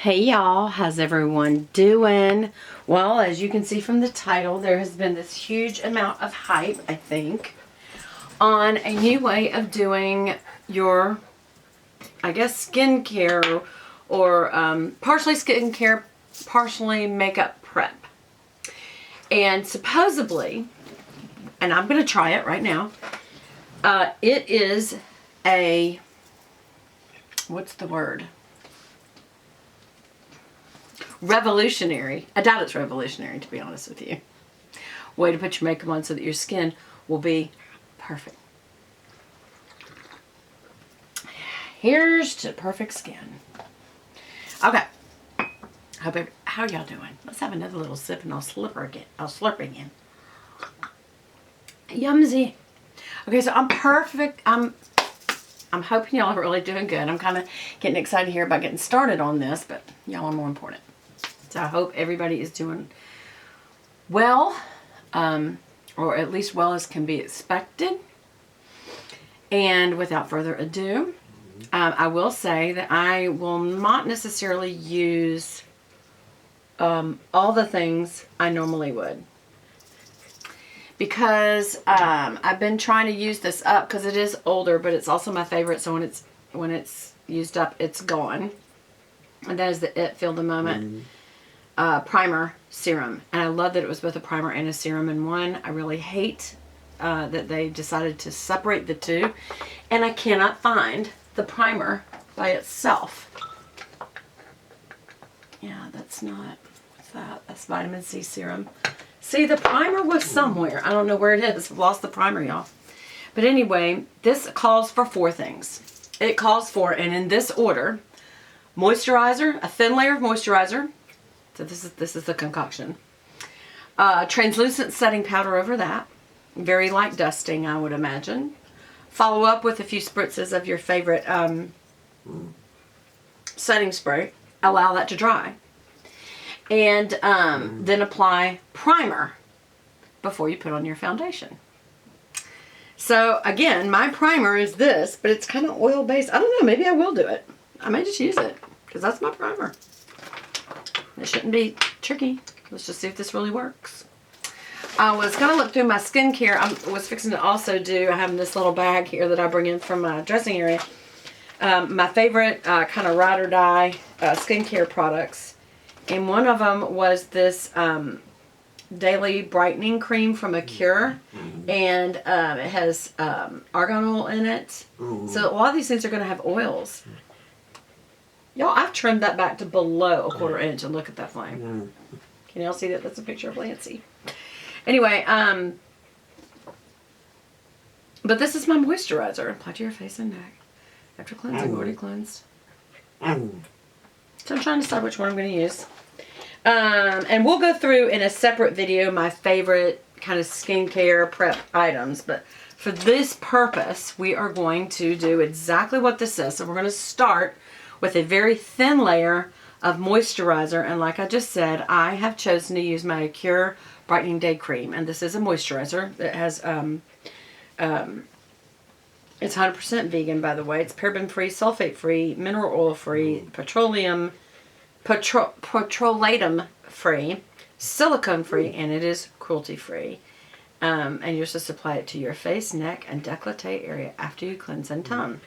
Hey y'all, how's everyone doing? Well, as you can see from the title, there has been this huge amount of hype, I think, on a new way of doing your, I guess, skincare or partially skincare, partially makeup prep. And supposedly, and I'm going to try it right now, it is a, what's the word? Revolutionary. I doubt it's revolutionary, to be honest with you. Way to put your makeup on so that your skin will be perfect. Here's to perfect skin. Okay. How y'all doing? Let's have another little sip and I'll slurp again. Yumsy. Okay, so I'm perfect. I'm hoping y'all are really doing good. I'm kind of getting excited here about getting started on this, but y'all are more important. So I hope everybody is doing well, or at least well as can be expected. And without further ado, I will say that I will not necessarily use all the things I normally would. Because I've been trying to use this up because it is older, but it's also my favorite. So when it's used up, it's gone. And that is the It Feel the Moment primer serum. And I love that it was both a primer and a serum in one. I really hate that they decided to separate the two. And I cannot find the primer by itself. Yeah, that's not, what's that? That's vitamin C serum. See, the primer was somewhere. I don't know where it is. I've lost the primer, y'all. But anyway, this calls for 4 things. It calls for, and in this order, moisturizer, a thin layer of moisturizer. So this is the concoction. Translucent setting powder over that. Very light dusting, I would imagine. Follow up with a few spritzes of your favorite setting spray. Allow that to dry. And then apply primer before you put on your foundation. So again, my primer is this, but it's kind of oil based. I don't know, maybe I will do it. I may just use it because that's my primer. It shouldn't be tricky. Let's just see if this really works. I was going to look through my skincare. I was fixing to also do, I have this little bag here that I bring in from my dressing area. My favorite kind of ride or die skincare products. And one of them was this daily brightening cream from Acure. And it has argan oil in it. So a lot of these things are going to have oils. Y'all, I've trimmed that back to below a 1/4 inch and look at that flame. Can y'all see that? That's a picture of Lancy. Anyway, but this is my moisturizer. Apply to your face and neck. After cleansing, already cleansed. So I'm trying to decide which one I'm going to use. And we'll go through in a separate video my favorite kind of skincare prep items. But for this purpose, we are going to do exactly what this is. So we're going to start with a very thin layer of moisturizer. And like I just said, I have chosen to use my Acure Brightening Day Cream. And this is a moisturizer that has, it's 100% vegan, by the way. It's paraben-free, sulfate-free, mineral oil-free, petrolatum-free, silicone-free, and it is cruelty-free. And you're supposed to apply it to your face, neck, and décolleté area after you cleanse and tone.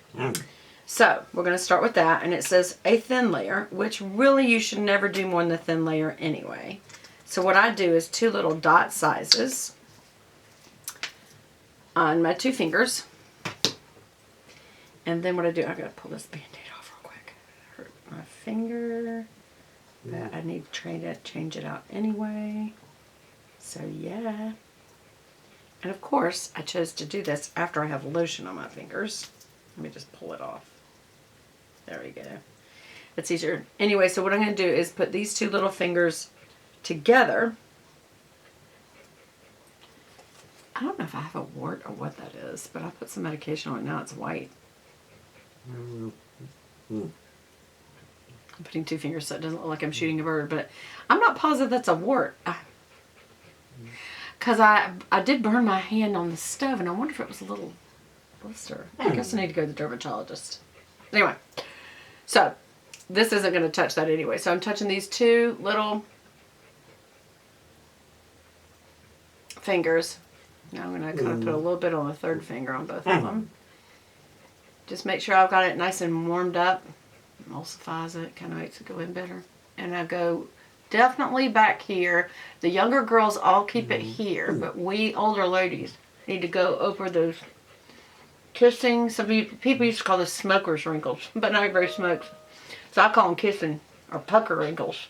So, we're going to start with that, and it says a thin layer, which really you should never do more than a thin layer anyway. So what I do is 2 little dot sizes on my 2 fingers. And then what I do, I gotta pull this Band-Aid off real quick. Hurt my finger. But I need to change it out anyway. So yeah. And of course, I chose to do this after I have lotion on my fingers. Let me just pull it off. There we go. It's easier. Anyway, so what I'm going to do is put these 2 little fingers together. I don't know if I have a wart or what that is, but I put some medication on it. Now it's white. I'm putting 2 fingers so it doesn't look like I'm shooting a bird, but I'm not positive that's a wart. Because I did burn my hand on the stove, and I wonder if it was a little blister. I guess I need to go to the dermatologist. Anyway, so this isn't going to touch that anyway. So I'm touching these two little fingers. Now I'm going to kind of put a little bit on the third finger on both of them. Just make sure I've got it nice and warmed up. Emulsifies it, kind of makes it go in better. And I go definitely back here. The younger girls all keep it here, but we older ladies need to go over those kissing. Some people used to call this smoker's wrinkles, but not everybody smokes. So I call them kissing or pucker wrinkles.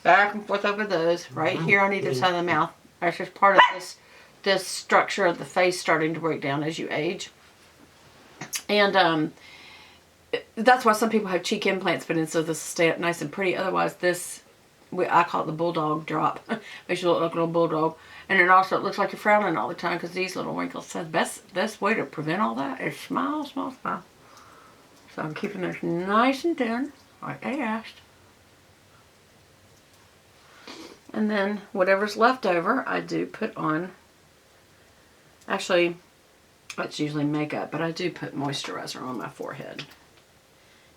Back and forth over those, right here on either side of the mouth. That's just part of this structure of the face starting to break down as you age. And that's why some people have cheek implants put in, so this will stay up nice and pretty. Otherwise, I call it the bulldog drop. Makes you look like a little bulldog. And then also it looks like you're frowning all the time because these little wrinkles. So the best way to prevent all that is smile, smile, smile. So I'm keeping this nice and thin, like I asked. And then whatever's left over, I do put on. Actually, that's usually makeup, but I do put moisturizer on my forehead.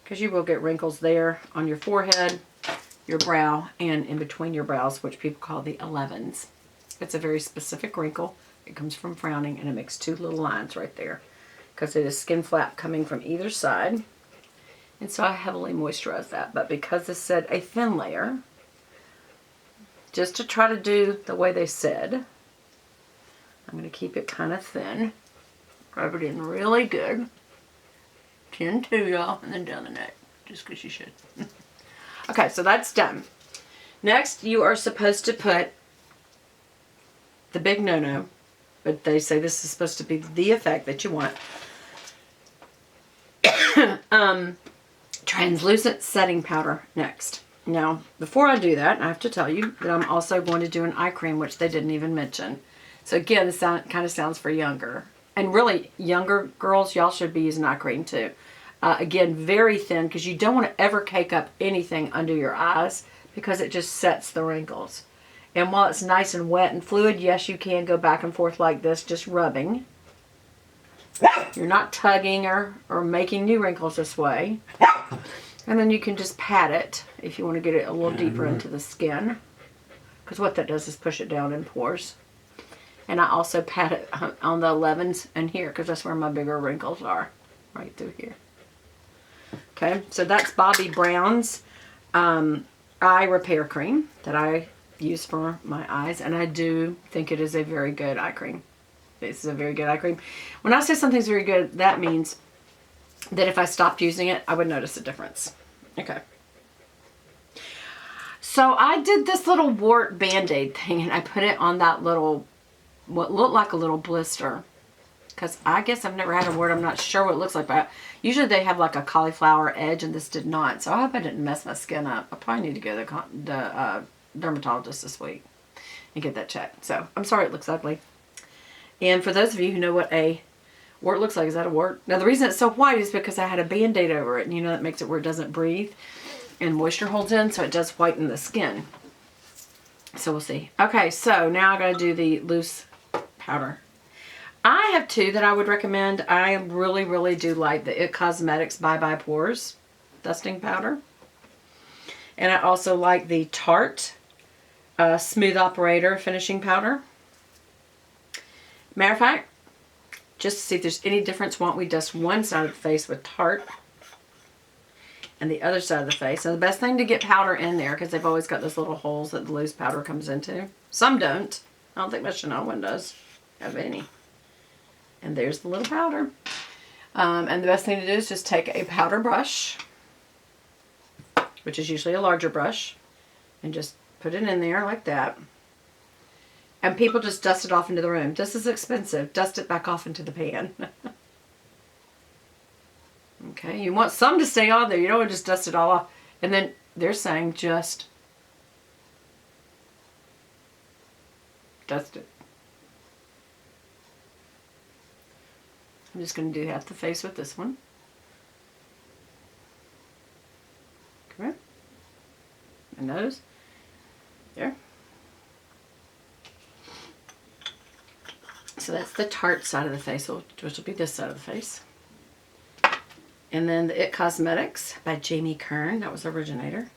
Because you will get wrinkles there on your forehead, your brow, and in between your brows, which people call the 11s. It's a very specific wrinkle. It comes from frowning, and it makes two little lines right there. Because it is skin flap coming from either side. And so I heavily moisturize that. But because this said a thin layer, just to try to do the way they said, I'm going to keep it kind of thin. Rub it in really good. Chin too, y'all, and then down the neck. Just because you should. Okay, so that's done. Next, you are supposed to put the big no-no, but they say this is supposed to be the effect that you want. Translucent setting powder next. Now, before I do that, I have to tell you that I'm also going to do an eye cream, which they didn't even mention. So again, this kind of sounds for younger. And really, younger girls, y'all should be using eye cream too. Again, very thin, because you don't want to ever cake up anything under your eyes because it just sets the wrinkles. And while it's nice and wet and fluid, yes, you can go back and forth like this, just rubbing. You're not tugging or making new wrinkles this way. And then you can just pat it if you want to get it a little deeper into the skin. Because what that does is push it down in pores. And I also pat it on the 11s and here, because that's where my bigger wrinkles are. Right through here. Okay, so that's Bobbi Brown's eye repair cream that I use for my eyes. And I do think it is a very good eye cream. This is a very good eye cream. When I say something's very good, that means that if I stopped using it, I would notice a difference. Okay. So I did this little wart Band-Aid thing, and I put it on that little, what looked like a little blister. Because I guess I've never had a wart. I'm not sure what it looks like, but usually they have like a cauliflower edge, and this did not. So I hope I didn't mess my skin up. I probably need to go to the dermatologist this week and get that checked. So I'm sorry it looks ugly. And for those of you who know what a wart looks like, is that a wart? Now the reason it's so white is because I had a Band-Aid over it, and you know that makes it where it doesn't breathe and moisture holds in, so it does whiten the skin. So we'll see. Okay, so now I gotta do the loose powder. I have two that I would recommend. I really, really do like the IT Cosmetics Bye Bye Pores dusting powder. And I also like the Tarte Smooth Operator finishing powder. Matter of fact, just to see if there's any difference, why don't we dust one side of the face with Tarte and the other side of the face. And the best thing to get powder in there, because they've always got those little holes that the loose powder comes into. Some don't. I don't think my Chanel one does have any. And there's the little powder. And the best thing to do is just take a powder brush, which is usually a larger brush, and just put it in there like that. And people just dust it off into the room. This is expensive. Dust it back off into the pan. Okay, you want some to stay on there. You don't want to just dust it all off. And then they're saying just dust it. I'm just going to do half the face with this one. Come here. My nose. There. So that's the Tarte side of the face, which will be this side of the face. And then the It Cosmetics by Jamie Kern. That was originator.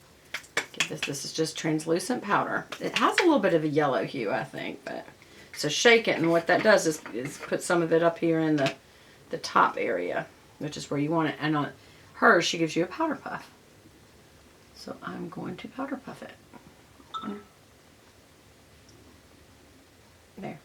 Get this. This is just translucent powder. It has a little bit of a yellow hue, I think. But so shake it, and what that does is put some of it up here in the top area, which is where you want it. And on hers, she gives you a powder puff. So I'm going to powder puff it. There.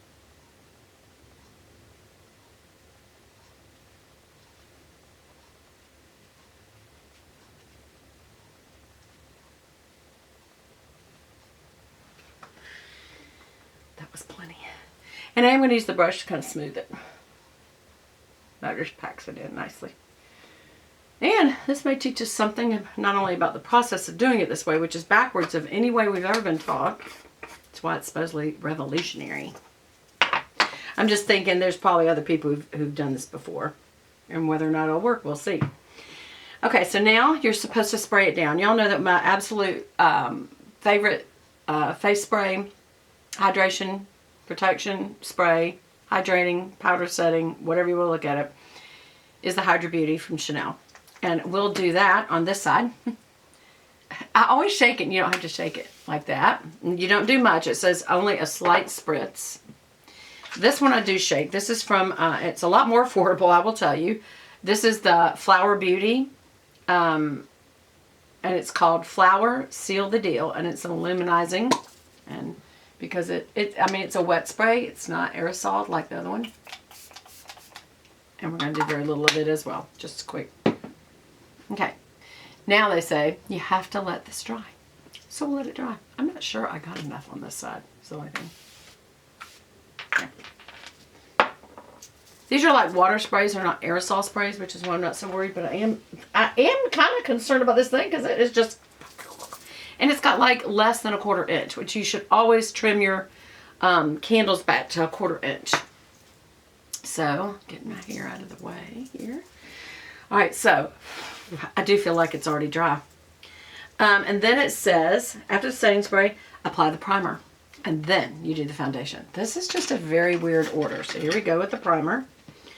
That was plenty. And I'm going to use the brush to kind of smooth it. That just packs it in nicely. And this may teach us something not only about the process of doing it this way, which is backwards of any way we've ever been taught. That's why it's supposedly revolutionary. I'm just thinking there's probably other people who've done this before. And whether or not it'll work, we'll see. Okay, so now you're supposed to spray it down. Y'all know that my absolute favorite face spray, hydration, protection spray, hydrating, powder setting, whatever you will look at it, is the Hydra Beauty from Chanel. And we'll do that on this side. I always shake it, and you don't have to shake it like that. You don't do much. It says only a slight spritz. This one I do shake. This is from, it's a lot more affordable, I will tell you. This is the Flower Beauty, and it's called Flower Seal the Deal, and it's an illuminizing, and because I mean, it's a wet spray. It's not aerosol like the other one. And we're going to do very little of it as well, just quick. Okay, now they say you have to let this dry. So we'll let it dry. I'm not sure I got enough on this side. Is the only thing. Okay. These are like water sprays. They're not aerosol sprays, which is why I'm not so worried. But I am kind of concerned about this thing because it is just, and it's got like less than a 1/4 inch, which you should always trim your candles back to a 1/4 inch. So, getting my hair out of the way here. All right, so I do feel like it's already dry. And then it says, after the setting spray, apply the primer. And then you do the foundation. This is just a very weird order. So here we go with the primer.